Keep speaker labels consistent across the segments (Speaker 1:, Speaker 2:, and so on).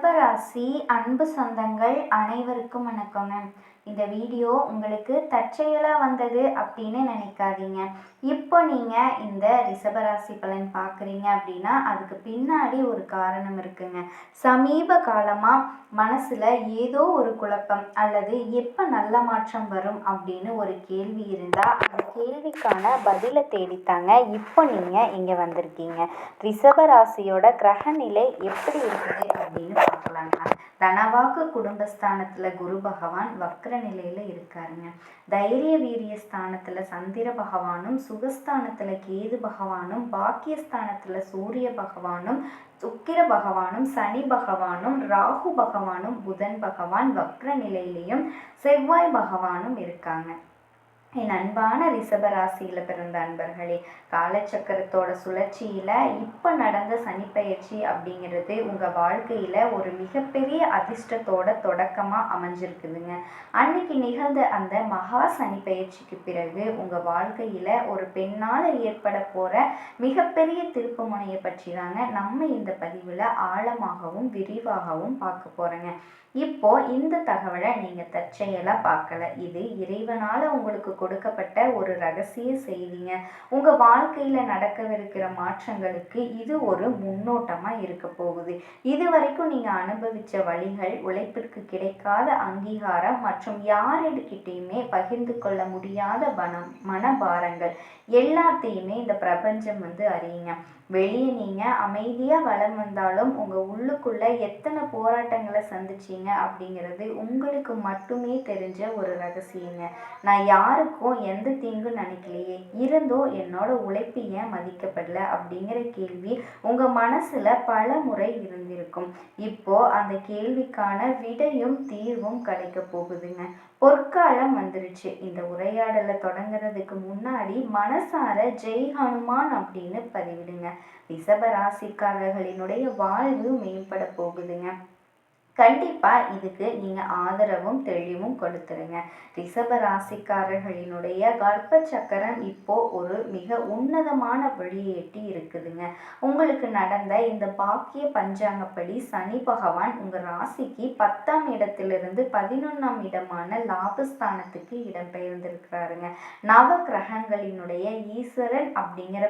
Speaker 1: ரிஷபராசி அன்பு சொந்தங்கள் அனைவருக்கும் வணக்கங்க. இந்த வீடியோ உங்களுக்கு தற்செயலாக வந்தது அப்படின்னு நினைக்காதீங்க. இப்போ நீங்கள் இந்த ரிஷபராசி பலன் பார்க்குறீங்க அப்படின்னா அதுக்கு பின்னாடி ஒரு காரணம் இருக்குங்க. சமீப காலமாக மனசில் ஏதோ ஒரு குழப்பம் அல்லது எப்போ நல்ல மாற்றம் வரும் அப்படின்னு ஒரு கேள்வி இருந்தால் அந்த கேள்விக்கான பதிலை தேடித்தாங்க இப்போ நீங்கள் இங்கே வந்திருக்கீங்க. ரிஷபராசியோட கிரக நிலை எப்படி இருக்குது அப்படின்னு பார்க்கலாங்க. தனவாக்கு குடும்பஸ்தானத்தில் குரு பகவான் வக்ர நிலையில் இருக்காருங்க. தைரிய வீரிய ஸ்தானத்தில் சந்திர பகவானும், சுகஸ்தானத்தில் கேது பகவானும், பாக்கியஸ்தானத்தில் சூரிய பகவானும், சுக்கிர பகவானும், சனி பகவானும், ராகு பகவானும், புதன் பகவான் வக்ர நிலையிலையும் செவ்வாய் பகவானும் இருக்காங்க. என் அன்பான ரிஷபராசியில் பிறந்த அன்பர்களே, காலச்சக்கரத்தோட சுழற்சியில் இப்போ நடந்த சனிப்பெயர்ச்சி அப்படிங்கிறது உங்கள் வாழ்க்கையில் ஒரு மிகப்பெரிய அதிர்ஷ்டத்தோட தொடக்கமாக அமைஞ்சிருக்குதுங்க. அன்னைக்கு நிகழ்ந்த அந்த மகா சனிப்பெயர்ச்சிக்கு பிறகு உங்கள் வாழ்க்கையில் ஒரு பெண்ணால் ஏற்பட போகிற மிகப்பெரிய திருப்பு முனையை பற்றி தாங்க நம்ம இந்த பதிவில் ஆழமாகவும் விரிவாகவும் பார்க்க போகிறோங்க. இப்போ இந்த தகவலை நீங்கள் தற்செயலாக பார்க்கல. இது இறைவனால் உங்களுக்கு கொடுக்கப்பட்ட ஒரு ரகசிய செய்திங்க. உங்கள் வாழ்க்கையில் நடக்கவிருக்கிற மாற்றங்களுக்கு இது ஒரு முன்னோட்டமாக இருக்க போகுது. இது வரைக்கும் நீங்கள் அனுபவித்த வழிகள், உழைப்பிற்கு கிடைக்காத அங்கீகாரம் மற்றும் யாரிடக்கிட்டையுமே பகிர்ந்து கொள்ள முடியாத மனபாரங்கள் எல்லாத்தையுமே இந்த பிரபஞ்சம் அறியுங்க. வெளியே நீங்கள் அமைதியாக வளம் வந்தாலும் உங்கள் உள்ளுக்குள்ளே எத்தனை போராட்டங்களை சந்திச்சிங்க அப்படிங்கிறது உங்களுக்கு மட்டுமே தெரிஞ்ச ஒரு ரகசியங்க. நான் யாருக்கும் எந்த தீங்கும் நினைக்கலையே, இருந்தோ என்னோட உழைப்பு ஏன் மதிக்கப்படலை அப்படிங்கிற கேள்வி உங்கள் மனசில் பல முறை இருந்திருக்கும். இப்போ அந்த கேள்விக்கான விடையும் தீர்வும் கிடைக்க போகுதுங்க. பொற்காலம் வந்துருச்சு. இந்த உரையாடலை தொடங்குறதுக்கு முன்னாடி மனசார ஜெய் ஹனுமான் அப்படின்னு பதிவிடுங்க. ரிஷப ராசிக்காரர்களினுடைய வாழ்வு மேம்பட போகுதுங்க. கண்டிப்பாக இதுக்கு நீங்கள் ஆதரவும் தெளிவும் கொடுத்துருங்க. ரிஷப ராசிக்காரர்களினுடைய கர்ப்ப சக்கரம் இப்போ ஒரு மிக உன்னதமான வழியை எட்டி இருக்குதுங்க. உங்களுக்கு நடந்த இந்த பாக்கிய பஞ்சாங்கப்படி சனி பகவான் உங்கள் ராசிக்கு 10ஆம் இடத்திலிருந்து 11ஆம் இடமான லாபஸ்தானத்துக்கு இடம்பெயர்ந்திருக்கிறாருங்க. நவ கிரகங்களினுடைய ஈஸ்வரன் அப்படிங்கிற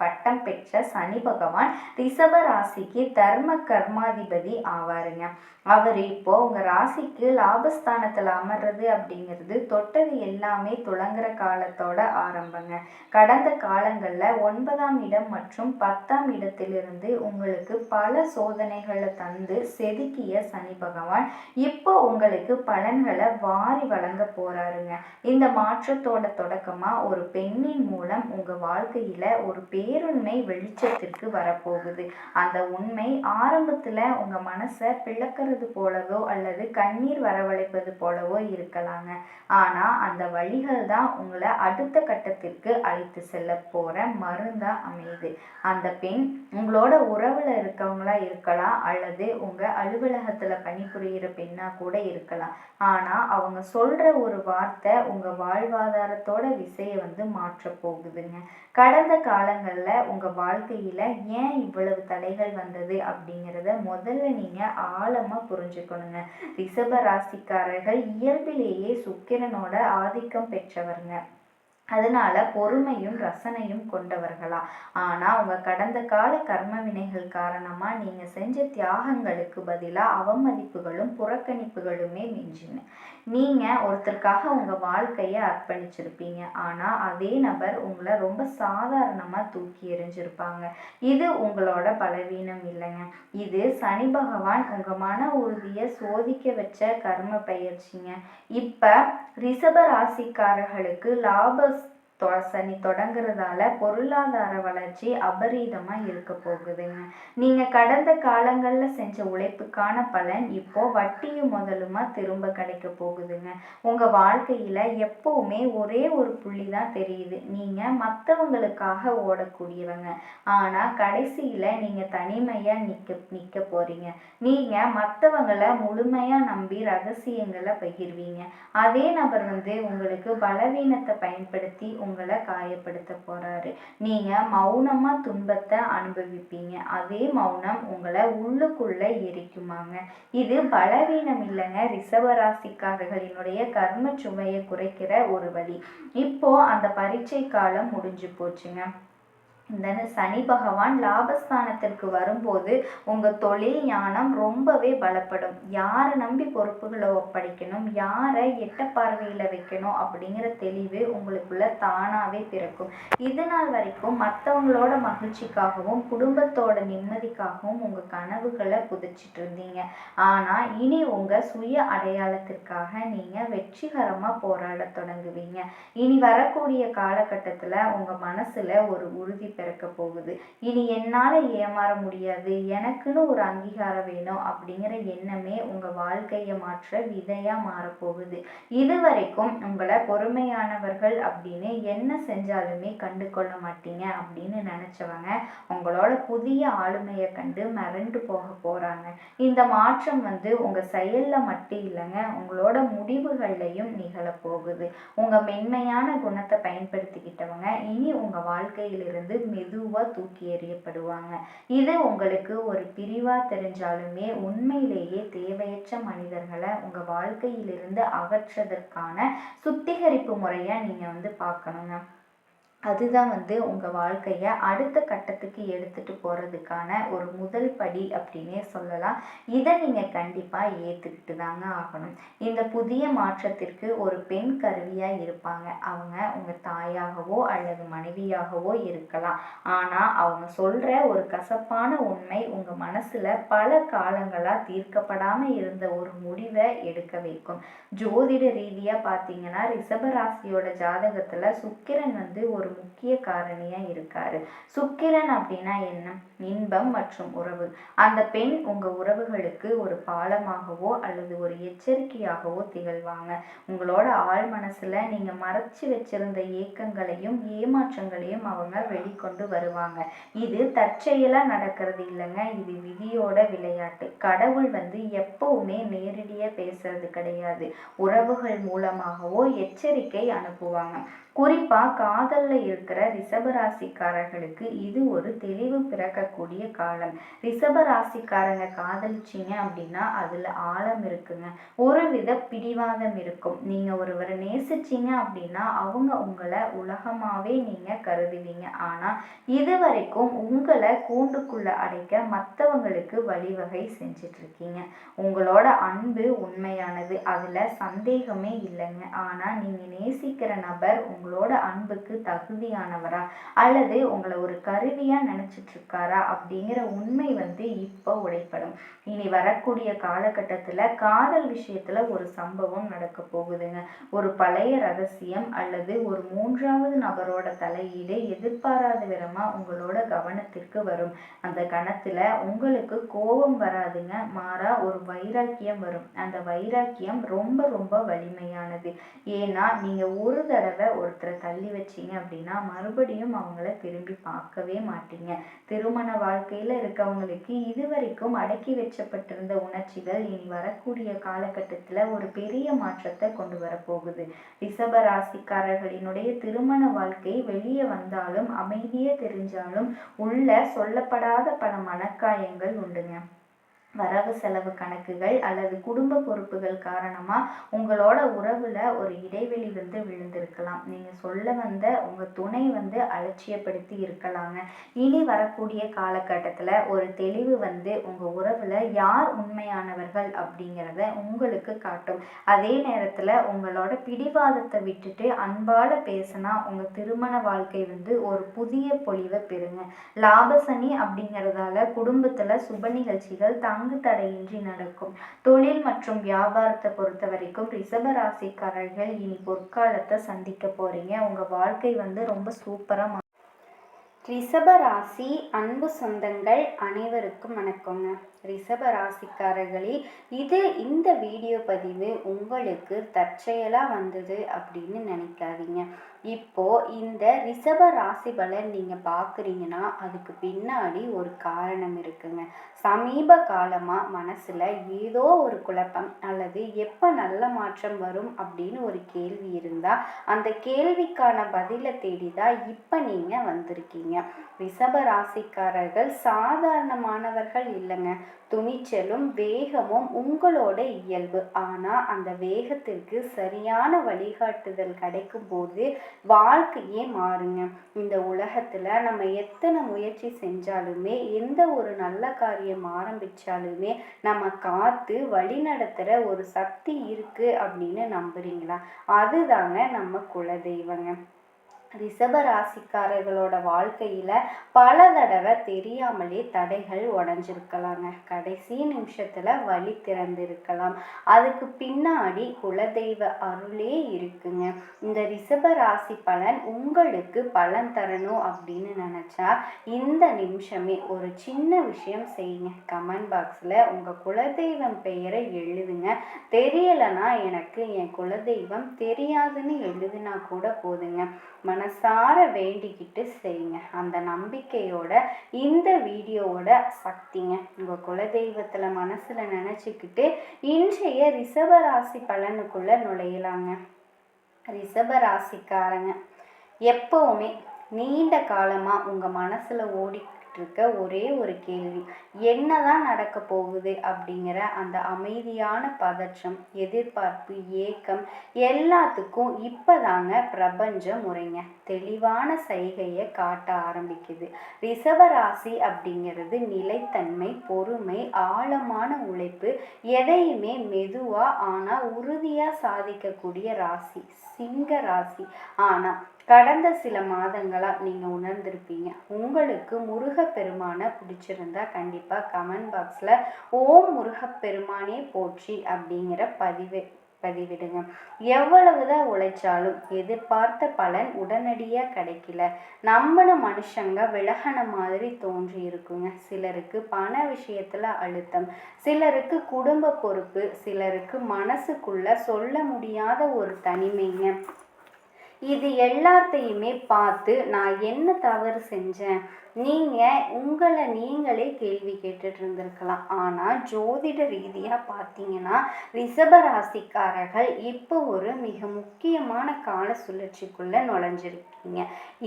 Speaker 1: பட்டம் பெற்ற சனி பகவான் ரிஷப ராசிக்கு தர்ம கர்மாதிபதி ஆவாருங்க. அவர் இப்போ உங்கள் ராசிக்கு லாபஸ்தானத்தில் அமர்றது அப்படிங்கிறது தொட்டது எல்லாமே துளங்குற காலத்தோட ஆரம்பங்க. கடந்த காலங்களில் 9ஆம் இடம் மற்றும் 10ஆம் இடத்திலிருந்து உங்களுக்கு பல சோதனைகளை தந்து செதுக்கிய சனி பகவான் இப்போ உங்களுக்கு பலன்களை வாரி வழங்க போறாருங்க. இந்த மாற்றத்தோட தொடக்கமாக ஒரு பெண்ணின் மூலம் உங்கள் வாழ்க்கையில் ஒரு பேருண்மை வெளிச்சத்திற்கு வரப்போகுது. அந்த உண்மை ஆரம்பத்தில் உங்கள் மனசை பிளக்கிறது போலவோ அல்லது கண்ணீர் வரவழைப்பது போலவோ இருக்கலாங்க. ஆனா அந்த வழிகள் தான் உங்களை அடுத்த கட்டத்திற்கு அழைத்து செல்ல போற மருந்தா அமையுது. அந்த பெண் உங்களோட உறவுல இருக்கவங்களா இருக்கலாம், அல்லது உங்க அலுவலகத்துல பணிபுரிகிற பெண்ணா கூட இருக்கலாம். ஆனா அவங்க சொல்ற ஒரு வார்த்தை உங்க வாழ்வாதாரத்தோட விசையை மாற்ற போகுதுங்க. கடந்த காலங்கள்ல உங்க வாழ்க்கையில ஏன் இவ்வளவு தடைகள் வந்தது அப்படிங்கிறத முதல்ல நீங்க ஆழமா புரிஞ்சுக்கணுங்க. ரிஷப ராசிக்காரர்கள் இயல்பிலேயே சுக்கிரனோட ஆதிக்கம் பெற்றவருங்க. அதனால பொறுமையும் ரசனையும் கொண்டவர்களா. ஆனா உங்க கடந்த கால கர்ம வினைகள் காரணமா நீங்க செஞ்ச தியாகங்களுக்கு பதிலா அவமதிப்புகளும் புறக்கணிப்புகளுமே மிஞ்சின. நீங்க ஒருத்தருக்காக உங்க வாழ்க்கைய அர்ப்பணிச்சிருப்பீங்க. ஆனா அதே நபர் உங்களை ரொம்ப சாதாரணமா தூக்கி எறிஞ்சிருப்பாங்க. இது உங்களோட பலவீனம் இல்லைங்க. இது சனி பகவான் உங்க மன உறுதியை சோதிக்க வச்ச கர்ம பயிற்சிங்க. இப்ப ரிஷப ராசிக்காரர்களுக்கு சனி தொடங்குறதால பொருளாதார வளர்ச்சி அபரீதமா இருக்க போகுதுங்க. நீங்க கடந்த காலங்கள்ல செஞ்ச உழைப்புக்கான பலன் இப்போ வட்டியும் முதலுமா திரும்ப கிடைக்க போகுதுங்க. உங்க வாழ்க்கையில எப்பவுமே ஒரே ஒரு புள்ளி தான் தெரியுது. நீங்க மற்றவங்களுக்காக ஓடக்கூடியவங்க. ஆனா கடைசியில நீங்க தனிமையா நிக்க போறீங்க. நீங்க மற்றவங்களை முழுமையா நம்பி ரகசியங்களை பகிர்வீங்க. அதே நபர் உங்களுக்கு பலவீனத்தை பயன்படுத்தி உங்களை காயப்படுத்த போறாரு. நீங்க மௌனமா துன்பத்தை அனுபவிப்பீங்க. அதே மௌனம் உங்களை உள்ளுக்குள்ள எரிக்குமாங்க. இது பலவீனம் இல்லைங்க, ரிஷபராசிக்காரர்களினுடைய கர்ம சுமையை குறைக்கிற ஒரு வழி. இப்போ அந்த பரீட்சை காலம் முடிஞ்சு போச்சுங்க. இந்த சனி பகவான் லாபஸ்தானத்திற்கு வரும்போது உங்கள் தொழில் ஞானம் ரொம்பவே பலப்படும். யாரை நம்பி பொறுப்புகளை ஒப்படைக்கணும், யாரை எட்ட பார்வையில் வைக்கணும் அப்படிங்கிற தெளிவு உங்களுக்குள்ள தானாகவே பிறக்கும். இது நாள் வரைக்கும் மற்றவங்களோட மகிழ்ச்சிக்காகவும் குடும்பத்தோட நிம்மதிக்காகவும் உங்கள் கனவுகளை புதைச்சிட்டு இருந்தீங்க. ஆனால் இனி உங்கள் சுய அடையாளத்திற்காக நீங்கள் வெற்றிகரமாக போராட தொடங்குவீங்க. இனி வரக்கூடிய காலகட்டத்தில் உங்கள் மனசில் ஒரு உறுதி பிறக்க போகுது. இனி என்னால் ஏமாற முடியாது, எனக்குன்னு ஒரு அங்கீகாரம் வேணும் அப்படிங்கிற எண்ணமே உங்கள் வாழ்க்கையை மாற்ற விதையாக மாறப்போகுது. இது வரைக்கும் உங்களை பொறுமையானவர்கள் அப்படின்னு என்ன செஞ்சாலுமே கண்டு கொள்ள மாட்டீங்க அப்படின்னு நினச்சவங்க உங்களோட புதிய ஆளுமையை கண்டு மிரண்டு போக போகிறாங்க. இந்த மாற்றம் உங்கள் செயலில் மட்டும் இல்லைங்க, உங்களோட முடிவுகள்லையும் நிகழப்போகுது. உங்கள் மென்மையான குணத்தை பயன்படுத்திக்கிட்டவங்க இனி உங்கள் வாழ்க்கையிலிருந்து மெதுவாக தூக்கி எறியப்படுவாங்க. இது உங்களுக்கு ஒரு பிரிவா தெரிஞ்சாலுமே உண்மையிலேயே தேவையற்ற மனிதர்களை உங்கள் வாழ்க்கையிலிருந்து அகற்றுவதற்கான சுத்திகரிப்பு முறையை நீங்கள் பார்க்கணுங்க. அதுதான் உங்கள் வாழ்க்கையை அடுத்த கட்டத்துக்கு எடுத்துகிட்டு போகிறதுக்கான ஒரு முதல் படி அப்படின்னே சொல்லலாம். இதை நீங்கள் கண்டிப்பாக ஏற்றுக்கிட்டு தாங்க ஆகணும். இந்த புதிய மாற்றத்திற்கு ஒரு பெண் கருவியாக இருப்பாங்க. அவங்க உங்கள் தாயாகவோ அல்லது மனைவியாகவோ இருக்கலாம். ஆனால் அவங்க சொல்கிற ஒரு கசப்பான உண்மை உங்கள் மனசில் பல காலங்களாக தீர்க்கப்படாமல் இருந்த ஒரு முடிவை எடுக்க வைக்கும். ஜோதிட ரீதியாக பார்த்தீங்கன்னா ரிஷபராசியோட ஜாதகத்தில் சுக்கிரன் ஒரு முக்கிய காரணியா இருக்காரு. சுக்கிரன் அப்படின்னா என்ன? இன்பம் மற்றும் உறவு. அந்த பெண் உங்க உறவுகளுக்கு ஒரு பாலமாகவோ அல்லது ஒரு எச்சரிக்கையாகவோ திகழ்வாங்க. உங்களோட ஆழ் மனசுல நீங்க மறைச்சு வச்சிருந்த ஏக்கங்களையும் ஏமாற்றங்களையும் அவங்க வெளிக்கொண்டு வருவாங்க. இது தற்செயலா நடக்கிறது இல்லைங்க, இது விதியோட விளையாட்டு. கடவுள் எப்பவுமே நேரடியா பேசுறது கிடையாது, உறவுகள் மூலமாகவோ எச்சரிக்கை அனுப்புவாங்க. குறிப்பா காதல்ல இருக்கிற ரிஷபராசிக்காரர்களுக்கு இது ஒரு தெளிவு பிறக்கக்கூடிய காலம். ரிஷபராசிக்காரங்க காதலிச்சிங்க அப்படின்னா அதுல ஆழம் இருக்குங்க, ஒரு வித பிடிவாதம் இருக்கும். நீங்க ஒருவரை நேசிச்சிங்க அப்படின்னா அவங்க உங்களை உலகமாவே நீங்க கருதுவீங்க. ஆனா இது வரைக்கும் உங்களை கூண்டுக்குள்ள அடைக்க மற்றவங்களுக்கு வழிவகை செஞ்சிட்டு இருக்கீங்க. உங்களோட அன்பு உண்மையானது, அதுல சந்தேகமே இல்லைங்க. ஆனா நீங்க நேசிக்கிற நபர் உங்களோட அன்புக்கு தகுதியானவரா அல்லது உங்களை ஒரு கருவியா நினைச்சிட்டு இருக்காரா அப்படிங்கிற உண்மை இப்போ உடைப்படும். இனி வரக்கூடிய காலகட்டத்துல காதல் விஷயத்துல ஒரு சம்பவம் நடக்க போகுதுங்க. ஒரு பழைய ரகசியம் அல்லது ஒரு மூன்றாவது நபரோட தலையீடு எதிர்பாராத விதமா உங்களோட கவனத்திற்கு வரும். அந்த கணத்துல உங்களுக்கு கோபம் வராதுங்க, மாறா ஒரு வைராக்கியம் வரும். அந்த வைராக்கியம் ரொம்ப ரொம்ப வலிமையானது. ஏன்னா நீங்க ஒரு தடவை ஒருத்தரை தள்ளி வச்சீங்க அப்படின்னா மறுபடியும் அவங்கள திரும்பி பார்க்கவே மாட்டீங்க. திருமண வாழ்க்கையில இருக்கவங்களுக்கு இதுவரைக்கும் அடக்கி வச்சப்பட்டிருந்த உணர்ச்சிகள் இனி வரக்கூடிய காலகட்டத்துல ஒரு பெரிய மாற்றத்தை கொண்டு வரப்போகுது. ரிஷப ராசிக்காரர்களினுடைய திருமண வாழ்க்கை வெளியே வந்தாலும் அமைதியே தெரிஞ்சாலும் உள்ள சொல்லப்படாத பல மனக்காயங்கள் உண்டுங்க. வரவு செலவு கணக்குகள் அல்லது குடும்ப பொறுப்புகள் காரணமா உங்களோட உறவுல ஒரு இடைவெளி விழுந்திருக்கலாம். நீங்க சொல்ல வந்த உங்க துணை அலட்சியப்படுத்தி இருக்கலாங்க. இனி வரக்கூடிய காலகட்டத்துல ஒரு தெளிவு உங்க உறவுல யார் உண்மையானவர்கள் அப்படிங்கிறத உங்களுக்கு காட்டும். அதே நேரத்துல உங்களோட பிடிவாதத்தை விட்டுட்டு அன்பால பேசினா உங்க திருமண வாழ்க்கை ஒரு புதிய பொலிவை பெறுங்க. லாபசனி அப்படிங்கிறதால குடும்பத்துல சுப நிகழ்ச்சிகள் பங்கு தடையின்றி நடக்கும். தொழில் மற்றும் வியாபாரத்தை பொறுத்த வரைக்கும் ரிஷப ராசிக்காரர்கள் இனி பொற்காலத்தை சந்திக்க போறீங்க. உங்க வாழ்க்கை ரொம்ப சூப்பரா. ரிஷப ராசி அன்பு சொந்தங்கள் அனைவருக்கும் வணக்கங்க. ரிஷப ராசிக்காரர்களே, இந்த வீடியோ பதிவு உங்களுக்கு தற்செயலாக வந்தது அப்படின்னு நினைக்காதீங்க. இப்போ இந்த ரிஷப ராசி பலன் நீங்கள் பார்க்குறீங்கன்னா அதுக்கு பின்னாடி ஒரு காரணம் இருக்குங்க. சமீப காலமாக மனசில் ஏதோ ஒரு குழப்பம் அல்லது எப்போ நல்ல மாற்றம் வரும் அப்படின்னு ஒரு கேள்வி இருந்தால் அந்த கேள்விக்கான பதிலை தேடி தான் இப்போ நீங்கள் வந்திருக்கீங்க. ரிஷப ராசிக்காரர்கள் சாதாரணமானவர்கள் இல்லைங்க. துணிச்சலும் வேகமும் உங்களோட இயல்பு. ஆனால் அந்த வேகத்திற்கு சரியான வழிகாட்டுதல் கிடைக்கும் போது வாழ்க்கையே மாறுங்க. இந்த உலகத்தில் நம்ம எத்தனை முயற்சி செஞ்சாலுமே எந்த ஒரு நல்ல காரியம் ஆரம்பித்தாலுமே நம்ம காத்து வழி நடத்துகிற ஒரு சக்தி இருக்குது அப்படின்னு நம்புறீங்களா? அதுதாங்க நம்ம குலதெய்வங்க. ரிஷப ராசிக்காரர்களோட வாழ்க்கையில் பல தடவை தெரியாமலே தடைகள் உடஞ்சிருக்கலாங்க. கடைசி நிமிஷத்தில் வழி திறந்திருக்கலாம். அதுக்கு பின்னாடி குலதெய்வ அருளே இருக்குங்க. இந்த ரிஷப ராசி பலன் உங்களுக்கு பலன் தரணும் அப்படின்னு நினச்சா இந்த நிமிஷமே ஒரு சின்ன விஷயம் செய்யுங்க. கமெண்ட் பாக்ஸில் உங்கள் குலதெய்வம் பெயரை எழுதுங்க. தெரியலைன்னா எனக்கு என் குலதெய்வம் தெரியாதுன்னு எழுதுனா கூட போதுங்க. மனசார வேண்டிக்கிட்டு செய்யுங்க. அந்த நம்பிக்கையோட இந்த வீடியோவோட சக்திங்க. உங்கள் குலதெய்வத்தில் மனசில் நினச்சிக்கிட்டு இன்றைய ரிஷப ராசி பலனுக்குள்ளே நுழையலாங்க. ரிஷப ராசிக்காரங்க, எப்போவுமே நீண்ட காலமாக உங்கள் மனசில் இருக்க ஒரே ஒரு கேள்வி, என்னதான் நடக்க போகுது அப்படிங்கிற அந்த அமைதியான பதற்றம், எதிர்பார்ப்பு, ஏக்கம் எல்லாத்துக்கும் இப்பதாங்க பிரபஞ்ச முறைங்க தெளிவான சைகையை காட்ட ஆரம்பிக்குது. ரிஷபராசி அப்படிங்கிறது நிலைத்தன்மை, பொறுமை, ஆழமான உழைப்பு, எதையுமே மெதுவா ஆனா உறுதியா சாதிக்கக்கூடிய ராசி சிங்க ராசி. ஆனா கடந்த சில மாதங்களாக நீங்கள் உணர்ந்திருப்பீங்க. உங்களுக்கு முருகப்பெருமானை பிடிச்சிருந்தா கண்டிப்பாக கமெண்ட் பாக்ஸில் ஓம் முருகப்பெருமானே போற்றி அப்படிங்கிற பதிவிடுங்க. எவ்வளவுதான் உழைச்சாலும் எதிர்பார்த்த பலன் உடனடியாக கிடைக்கல. நம்பின மனுஷங்க விலகன மாதிரி தோன்றி இருக்குங்க. சிலருக்கு பண விஷயத்தில் அழுத்தம், சிலருக்கு குடும்ப பொறுப்பு, சிலருக்கு மனசுக்குள்ள சொல்ல முடியாத ஒரு தனிமைங்க. இது எல்லாத்தையுமே பார்த்து நான் என்ன தவறு செஞ்சேன், உங்களை நீங்களே கேள்வி கேட்டுட்டு இருந்திருக்கலாம். ஆனால் ஜோதிட ரீதியாக பார்த்தீங்கன்னா ரிஷபராசிக்காரர்கள் இப்போ ஒரு மிக முக்கியமான கால சுழற்சிக்குள்ளே நுழைஞ்சிருக்கீங்க.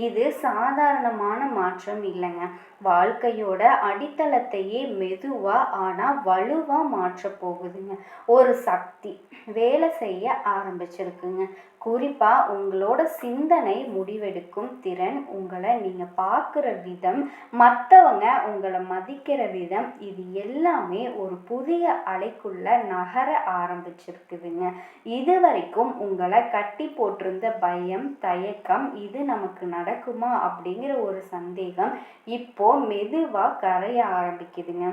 Speaker 1: இது சாதாரணமான மாற்றம் இல்லைங்க. வாழ்க்கையோட அடித்தளத்தையே மெதுவாக ஆனால் வலுவாக மாற்ற போகுதுங்க. ஒரு சக்தி வேலை செய்ய ஆரம்பிச்சிருக்குங்க. குறிப்பாக உங்களோட சிந்தனை முடிவெடுக்கும் திறன், உங்களை நீங்கள் பார்க்குற விதம், மற்றவங்க உங்களை மதிக்கிற விதம், இது எல்லாமே ஒரு புதிய அலைக்குள்ள நகர ஆரம்பிச்சிருக்குதுங்க. இது வரைக்கும் உங்களை கட்டி போட்டிருந்த பயம், தயக்கம், இது நமக்கு நடக்குமா அப்படிங்கிற ஒரு சந்தேகம் இப்போ மெதுவாக கரைய ஆரம்பிக்குதுங்க.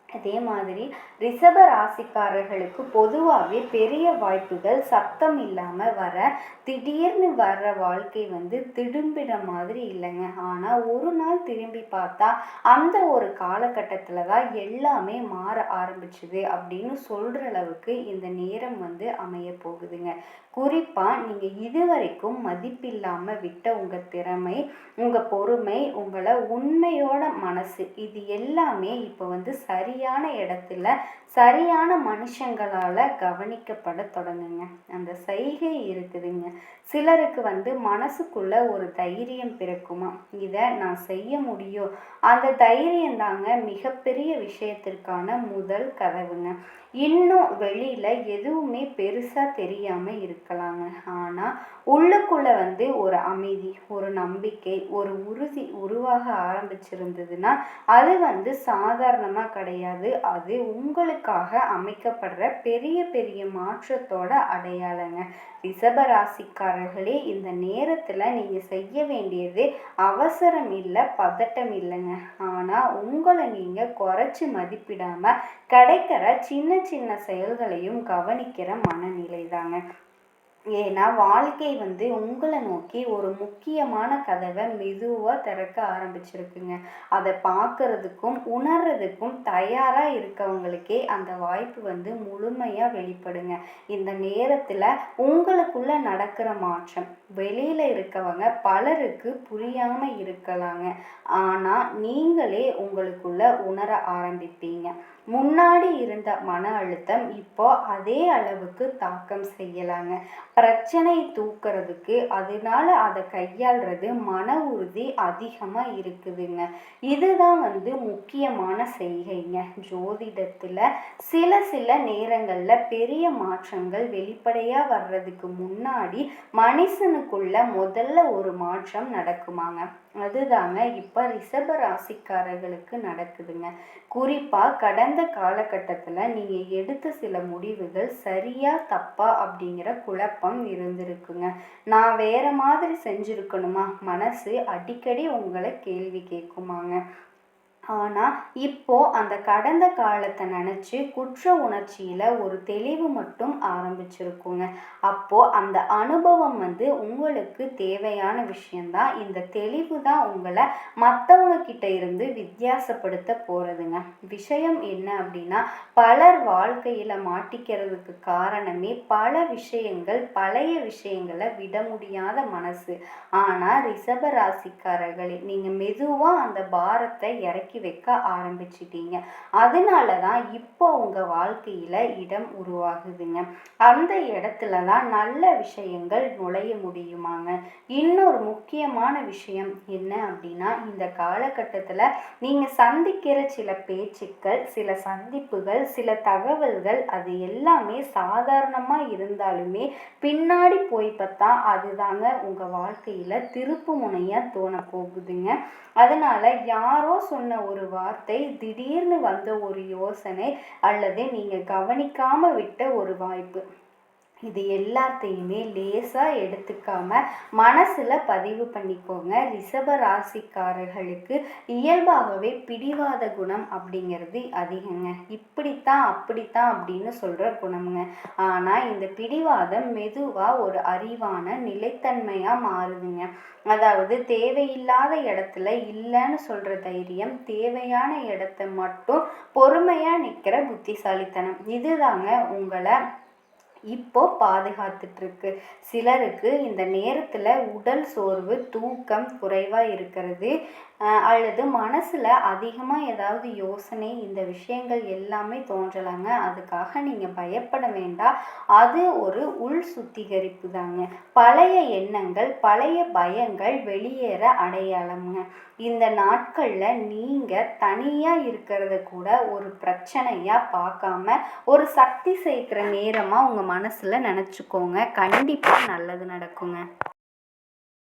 Speaker 1: அதே மாதிரி ரிஷப ராசிக்காரர்களுக்கு பொதுவாகவே பெரிய வாய்ப்புகள் சத்தம் இல்லாமல் வர, திடீர்னு வர்ற வாழ்க்கை திரும்பின மாதிரி இல்லைங்க. ஆனால் ஒரு நாள் திரும்பி பார்த்தா அந்த ஒரு காலகட்டத்தில் தான் எல்லாமே மாற ஆரம்பிச்சுது அப்படின்னு சொல்கிற அளவுக்கு இந்த நேரம் அமைய போகுதுங்க. குறிப்பாக நீங்கள் இதுவரைக்கும் மதிப்பில்லாமல் விட்ட உங்கள் திறமை, உங்கள் பொறுமை, உங்களை உண்மையோட மனசு, இது எல்லாமே இப்போ சரியான இடத்துல சரியான மனுஷங்களால் கவனிக்கப்பட தொடங்குங்க. அந்த சைகை இருக்குதுங்க. சிலருக்கு மனசுக்குள்ள ஒரு தைரியம் பிறக்குமா, இதை நான் செய்ய முடியும். அந்த தைரியம் தாங்க மிகப்பெரிய விஷயத்திற்கான முதல் கதவுங்க. இன்னும் வெளியில எதுவுமே பெருசா தெரியாம இருக்கலாங்க. ஆனா உள்ளுக்குள்ள ஒரு அமைதி, ஒரு நம்பிக்கை, ஒரு உறுதி உருவாக ஆரம்பிச்சிருந்ததுன்னா அது சாதாரணமா கிடையாது. அது உங்களுக்காக அமைக்கப்படுற பெரிய பெரிய மாற்றத்தோட அடையாளங்க. ரிஷபராசிக்காரர்களே, இந்த நேரத்துல நீங்க செய்ய வேண்டியது அவசரம் இல்லை, பதட்டம் இல்லைங்க. ஆனா உங்களை நீங்க குறைச்சி மதிப்பிடாம கிடைக்கிற சின்ன சின்ன செயல்களையும் கவனிக்கிற மனநிலை தாங்க. ஏன்னா வாழ்க்கை உங்களை நோக்கி ஒரு முக்கியமான கதவை மெதுவாக திறக்க ஆரம்பிச்சிருக்குங்க. அதை பார்க்கறதுக்கும் உணர்றதுக்கும் தயாராக இருக்கவங்களுக்கே அந்த வாய்ப்பு முழுமையாக வெளிப்படுங்க. இந்த நேரத்தில் உங்களுக்குள்ள நடக்கிற மாற்றம் வெளியில் இருக்கவங்க பலருக்கு புரியாமல் இருக்கலாங்க. ஆனால் நீங்களே உங்களுக்குள்ள உணர ஆரம்பிப்பீங்க. முன்னாடி இருந்த மன அழுத்தம் இப்போ அதே அளவுக்கு தாக்கம் செய்யலாங்க. பிரச்சனை தூக்கிறதுக்கு அதனால அதை கையாளுறது மன உறுதி அதிகமாக இருக்குதுங்க. இதுதான் முக்கியமான செய்கைங்க. ஜோதிடத்தில் சில நேரங்களில் பெரிய மாற்றங்கள் வெளிப்படையாக வர்றதுக்கு முன்னாடி மனுஷனுக்குள்ள முதல்ல ஒரு மாற்றம் நடக்குமாங்க. அதுதாங்க இப்போ ரிஷப ராசிக்காரர்களுக்கு நடக்குதுங்க. குறிப்பாக கடந்த காலகட்டத்தில் நீங்கள் எடுத்த சில முடிவுகள் சரியா தப்பா அப்படிங்கிற குழப்பம் இருந்திருக்குங்க. நான் வேற மாதிரி செஞ்சுருக்கணுமா மனசு அடிக்கடி உங்களை கேள்வி கேட்குமாங்க. ஆனால் இப்போ அந்த கடந்த காலத்தை நினச்சி குற்ற உணர்ச்சியில் ஒரு தெளிவு மட்டும் ஆரம்பிச்சிருக்குங்க. அப்போது அந்த அனுபவம் உங்களுக்கு தேவையான விஷயந்தான். இந்த தெளிவு தான் உங்களை மற்றவங்க கிட்ட இருந்து வித்தியாசப்படுத்த போகிறதுங்க. விஷயம் என்ன அப்படின்னா, பலர் வாழ்க்கையில் மாட்டிக்கிறதுக்கு காரணமே பல விஷயங்கள், பழைய விஷயங்களை விட முடியாத மனசு. ஆனால் ரிஷப ராசிக்காரர்களே, நீங்கள் மெதுவாக அந்த பாரத்தை இறக்கி வைக்க ஆரம்பிச்சிட்டீங்க. அதனால தான் இப்போ உங்க வாழ்க்கையில இடம் உருவாகுதுங்க. அந்த இடத்துல தான் நல்ல விஷயங்கள் நுழைய முடியுமாங்க. இன்னொரு முக்கியமான விஷயம் என்ன அப்படின்னா, இந்த காலகட்டத்தில் நீங்க சந்திக்கிற சில பேச்சுக்கள், சில சந்திப்புகள், சில தகவல்கள் அது எல்லாமே சாதாரணமா இருந்தாலுமே பின்னாடி போய் பார்த்தா அதுதாங்க உங்க வாழ்க்கையில திருப்பு முனையா தோண போகுதுங்க. அதனால யாரோ சொன்ன ஒரு வார்த்தை, திடீர்னு வந்த ஒரு யோசனை, அல்லது நீங்க கவனிக்காம விட்ட ஒரு வாய்ப்பு, இது எல்லாத்தையுமே லேசாக எடுத்துக்காம மனசில் பதிவு பண்ணிக்கோங்க. ரிஷப ராசிக்காரர்களுக்கு இயல்பாகவே பிடிவாத குணம் அப்படிங்கிறது அதிகங்க. இப்படித்தான் அப்படித்தான் அப்படின்னு சொல்கிற குணம்ங்க. ஆனால் இந்த பிடிவாதம் மெதுவாக ஒரு அறிவான நிலைத்தன்மையாக மாறுதுங்க. அதாவது தேவையில்லாத இடத்துல இல்லைன்னு சொல்கிற தைரியம், தேவையான இடத்த மட்டும் பொறுமையாக நிற்கிற புத்திசாலித்தனம், இதுதாங்க உங்களை இப்போ பாதுகாத்துட்டு இருக்கு. சிலருக்கு இந்த நேரத்தில் உடல் சோர்வு, தூக்கம் குறைவாக இருக்கிறது, அல்லது மனசில் அதிகமாக ஏதாவது யோசனை, இந்த விஷயங்கள் எல்லாமே தோன்றலாங்க. அதுக்காக நீங்கள் பயப்பட வேண்டாம். அது ஒரு உள் சுத்திகரிப்பு தாங்க. பழைய எண்ணங்கள், பழைய பயங்கள் வெளியேற அடையாளம்ங்க. இந்த நாட்களில் நீங்கள் தனியாக இருக்கிறத கூட ஒரு பிரச்சனையாக பார்க்காம ஒரு சக்தி சேர்க்கிற நேரமாக உங்கள் மனசில் நினச்சிக்கோங்க. கண்டிப்பாக நல்லது நடக்குங்க.